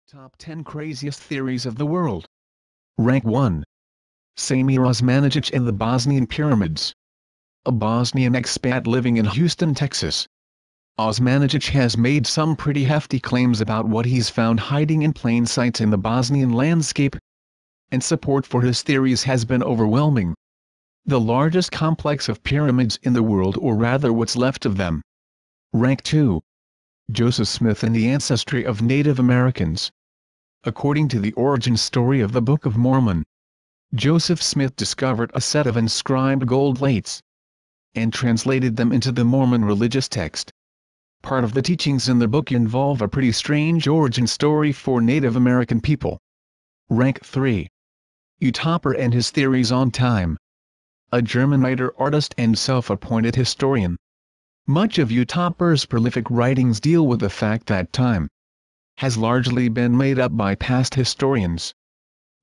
Top 10 Craziest Theories of the World. Rank 1. Samir Osmanagic and the Bosnian Pyramids. A Bosnian expat living in Houston, Texas. Osmanagic has made some pretty hefty claims about what he's found hiding in plain sight in the Bosnian landscape, and support for his theories has been overwhelming. The largest complex of pyramids in the world, or rather what's left of them. Rank 2. Joseph Smith and the ancestry of Native Americans. According to the origin story of the Book of Mormon, Joseph Smith discovered a set of inscribed gold plates and translated them into the Mormon religious text. Part of the teachings in the book involve a pretty strange origin story for Native American people. Rank 3. Utopper and his theories on time. A German writer, artist and self-appointed historian. Much of Utopper's prolific writings deal with the fact that time has largely been made up by past historians.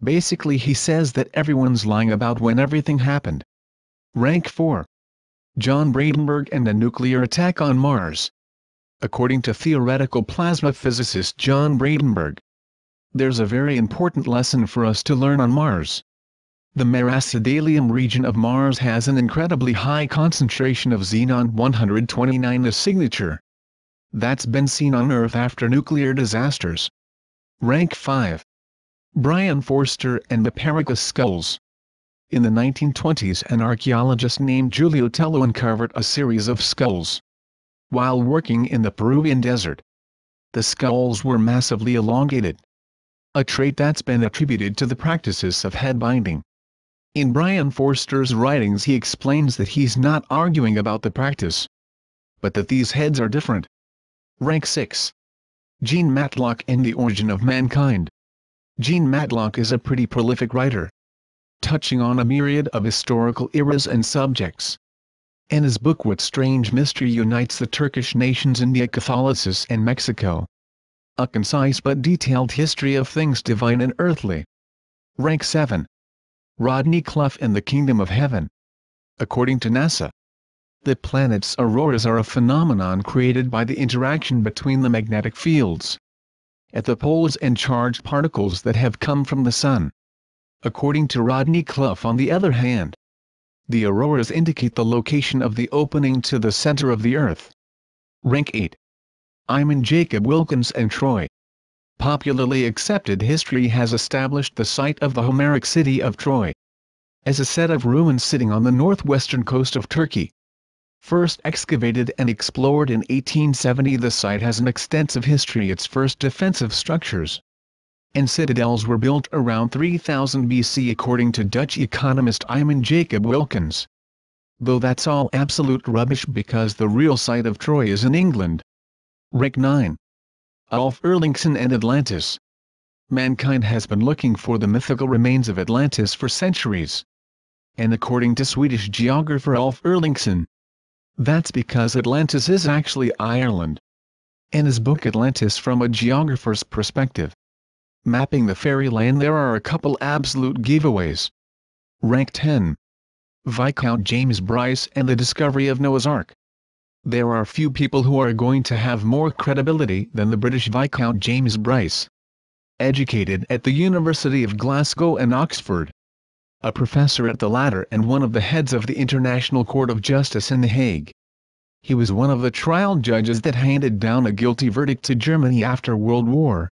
Basically, he says that everyone's lying about when everything happened. Rank 4. John Bradenberg and a nuclear attack on Mars. According to theoretical plasma physicist John Bradenberg, there's a very important lesson for us to learn on Mars. The Merasidalium region of Mars has an incredibly high concentration of xenon-129, a signature that's been seen on Earth after nuclear disasters. Rank 5. Brian Forster and the Paracas skulls. In the 1920s, an archaeologist named Giulio Tello uncovered a series of skulls while working in the Peruvian desert. The skulls were massively elongated, a trait that's been attributed to the practices of head binding. In Brian Forster's writings, he explains that he's not arguing about the practice, but that these heads are different. Rank 6. Gene Matlock and the origin of mankind. Gene Matlock is a pretty prolific writer, touching on a myriad of historical eras and subjects. And his book What Strange Mystery Unites the Turkish Nations, India, Catholicism and Mexico. A concise but detailed history of things divine and earthly. Rank 7. Rodney Clough and the Kingdom of Heaven. According to NASA, the planet's auroras are a phenomenon created by the interaction between the magnetic fields at the poles and charged particles that have come from the Sun. According to Rodney Clough, on the other hand, the auroras indicate the location of the opening to the center of the Earth. Rank 8. Iman Jacob Wilkins and Troy. Popularly accepted history has established the site of the Homeric city of Troy as a set of ruins sitting on the northwestern coast of Turkey. First excavated and explored in 1870, the site has an extensive history. Its first defensive structures and citadels were built around 3000 BC according to Dutch economist Iman Jacob Wilkins. Though that's all absolute rubbish, because the real site of Troy is in England. Rank 9. Ulf Erlingsson and Atlantis. Mankind has been looking for the mythical remains of Atlantis for centuries. And according to Swedish geographer Ulf Erlingsson, that's because Atlantis is actually Ireland. In his book Atlantis from a Geographer's Perspective, mapping the fairyland, there are a couple absolute giveaways. Rank 10. Viscount James Bryce and the discovery of Noah's Ark. There are few people who are going to have more credibility than the British Viscount James Bryce. Educated at the University of Glasgow and Oxford, a professor at the latter and one of the heads of the International Court of Justice in The Hague. He was one of the trial judges that handed down a guilty verdict to Germany after World War